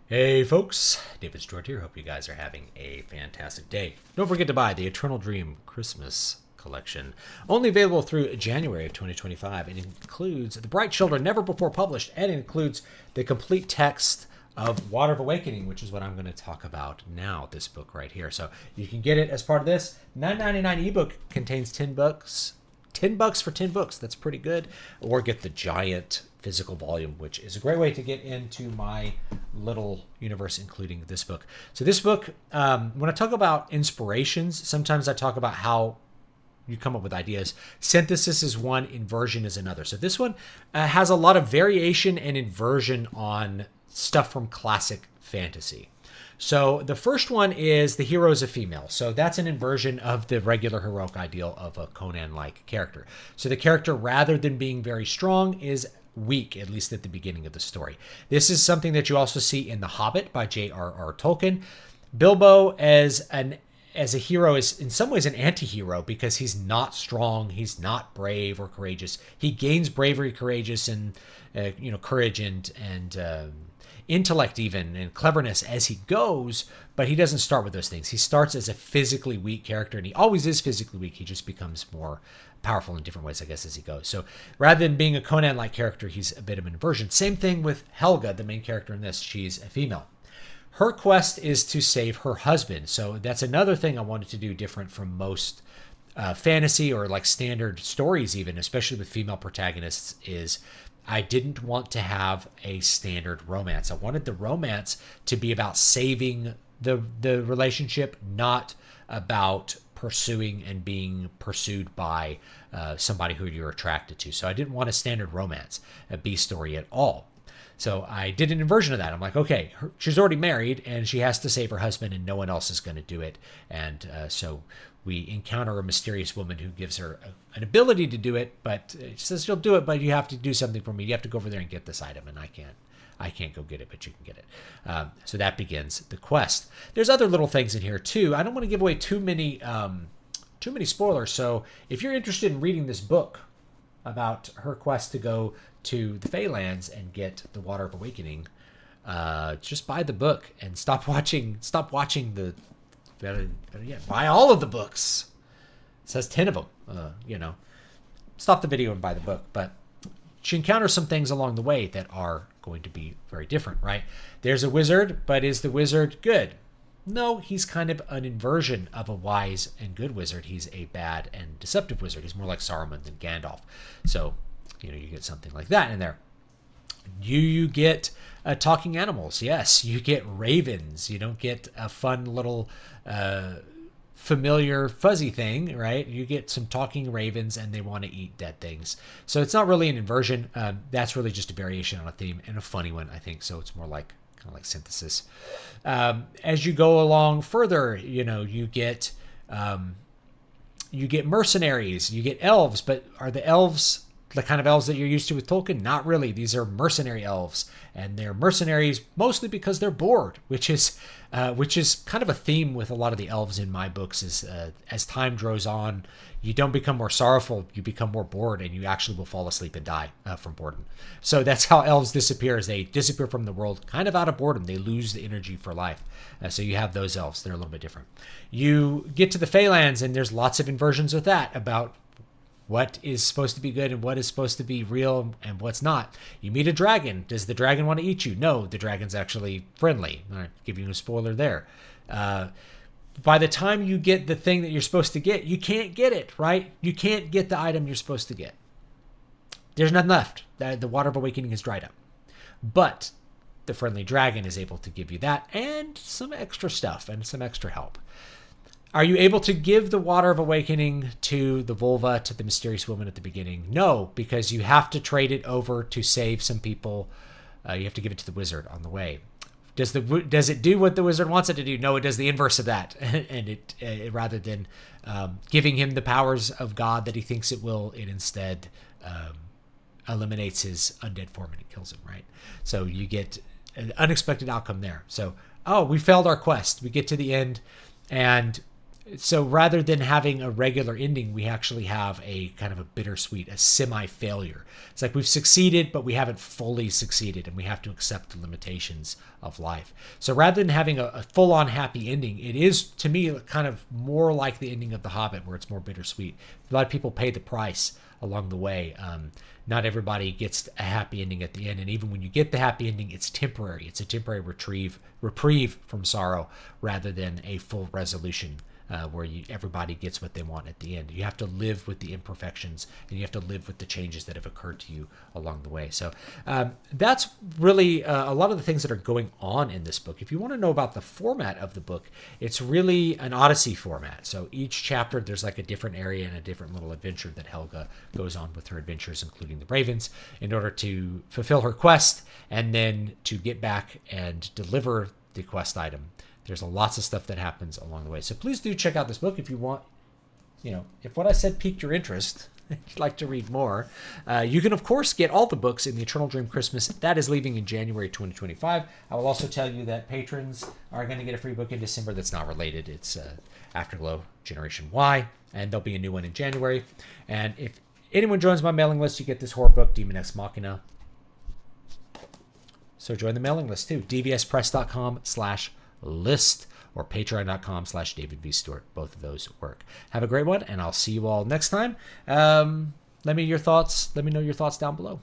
Hey folks, David Stewart here. Hope you guys are having a fantastic day. Don't forget to buy the Eternal Dream Christmas collection, only available through January of 2025. It includes The Bright Children, never before published, and it includes the complete text of Water of Awakening, which is what I'm going to talk about now, this book right here. So you can get it as part of this. $9.99 ebook contains 10 books. $10 for 10 books. That's pretty good. Or get the giant physical volume, which is a great way to get into my little universe, including this book. So this book, when I talk about inspirations, sometimes I talk about how you come up with ideas. Synthesis is one, inversion is another. So this one has a lot of variation and inversion on stuff from classic fantasy. So the first one is the hero is a female. So that's an inversion of the regular heroic ideal of a Conan-like character. So the character, rather than being very strong, is weak, at least at the beginning of the story. This is something that you also see in The Hobbit by J.R.R. Tolkien. Bilbo as a hero is in some ways an anti-hero because he's not strong, he's not brave or courageous. He gains bravery, courageous, and courage and intellect even and cleverness as he goes, but he doesn't start with those things. He starts as a physically weak character, and he always is physically weak. He just becomes more powerful in different ways, I guess, as he goes. So rather than being a Conan-like character, he's a bit of an inversion. Same thing with Helga, the main character in this. She's a female. Her quest is to save her husband. So that's another thing I wanted to do different from most fantasy or like standard stories even, especially with female protagonists, is I didn't want to have a standard romance. I wanted the romance to be about saving the relationship, not about pursuing and being pursued by somebody who you're attracted to. So I didn't want a standard romance, a B story at all. So I did an inversion of that. I'm like, okay, she's already married and she has to save her husband and no one else is going to do it. And so we encounter a mysterious woman who gives her an ability to do it, but she says she'll do it, but you have to do something for me. You have to go over there and get this item, and I can't go get it, but you can get it. So that begins the quest. There's other little things in here too. I don't want to give away too many spoilers. So if you're interested in reading this book about her quest to go to the Feylands and get the Water of Awakening, just buy the book and stop watching the. Better yet, buy all of the books. It says 10 of them. Stop the video and buy the book. But she encounters some things along the way that are going to be very different, right? There's a wizard, but is the wizard good? No, he's kind of an inversion of a wise and good wizard. He's a bad and deceptive wizard. He's more like Saruman than Gandalf. So, you get something like that in there. You get talking animals. Yes, you get ravens. You don't get a fun little familiar fuzzy thing, right? You get some talking ravens and they want to eat dead things. So it's not really an inversion. That's really just a variation on a theme, and a funny one, I think. So it's more like kind of like synthesis. As you go along further, you get mercenaries, you get elves, but are the elves the kind of elves that you're used to with Tolkien? Not really. These are mercenary elves, and they're mercenaries mostly because they're bored, which is kind of a theme with a lot of the elves in my books. Is as time draws on, you don't become more sorrowful, you become more bored, and you actually will fall asleep and die from boredom. So that's how elves disappear, is they disappear from the world kind of out of boredom. They lose the energy for life. So you have those elves. They're a little bit different. You get to the Feylands, and there's lots of inversions with that about what is supposed to be good and what is supposed to be real and what's not. You meet a dragon. Does the dragon want to eat you? No, the dragon's actually friendly. I'm not giving you a spoiler there. By the time you get the thing that you're supposed to get, you can't get it, right? You can't get the item you're supposed to get. There's nothing left. The Water of Awakening is dried up. But the friendly dragon is able to give you that and some extra stuff and some extra help. Are you able to give the Water of Awakening to the vulva, to the mysterious woman at the beginning? No, because you have to trade it over to save some people. You have to give it to the wizard on the way. Does it do what the wizard wants it to do? No, it does the inverse of that. And it rather than giving him the powers of God that he thinks it will, it instead eliminates his undead form and it kills him, right? So you get an unexpected outcome there. So, we failed our quest. We get to the end, and So rather than having a regular ending, we actually have a kind of a bittersweet, a semi-failure. It's like we've succeeded, but we haven't fully succeeded, and we have to accept the limitations of life. So rather than having a full-on happy ending, it is, to me, kind of more like the ending of The Hobbit, where it's more bittersweet. A lot of people pay the price along the way. Not everybody gets a happy ending at the end, and even when you get the happy ending, it's temporary. It's a temporary reprieve from sorrow rather than a full resolution where everybody gets what they want at the end. You have to live with the imperfections, and you have to live with the changes that have occurred to you along the way. So that's really a lot of the things that are going on in this book. If you want to know about the format of the book, it's really an Odyssey format. So each chapter, there's like a different area and a different little adventure that Helga goes on with her adventures, including the Ravens, in order to fulfill her quest and then to get back and deliver the quest item. There's lots of stuff that happens along the way. So please do check out this book if you want, if what I said piqued your interest, if you'd like to read more. You can, of course, get all the books in the Eternal Dream Christmas. That is leaving in January 2025. I will also tell you that patrons are going to get a free book in December that's not related. It's Afterglow Generation Y, and there'll be a new one in January. And if anyone joins my mailing list, you get this horror book, Demon Ex Machina. So join the mailing list too. dvspress.com/list or patreon.com/DavidVStewart. Both of those work. Have a great one, and I'll see you all next time. Let me know your thoughts down below.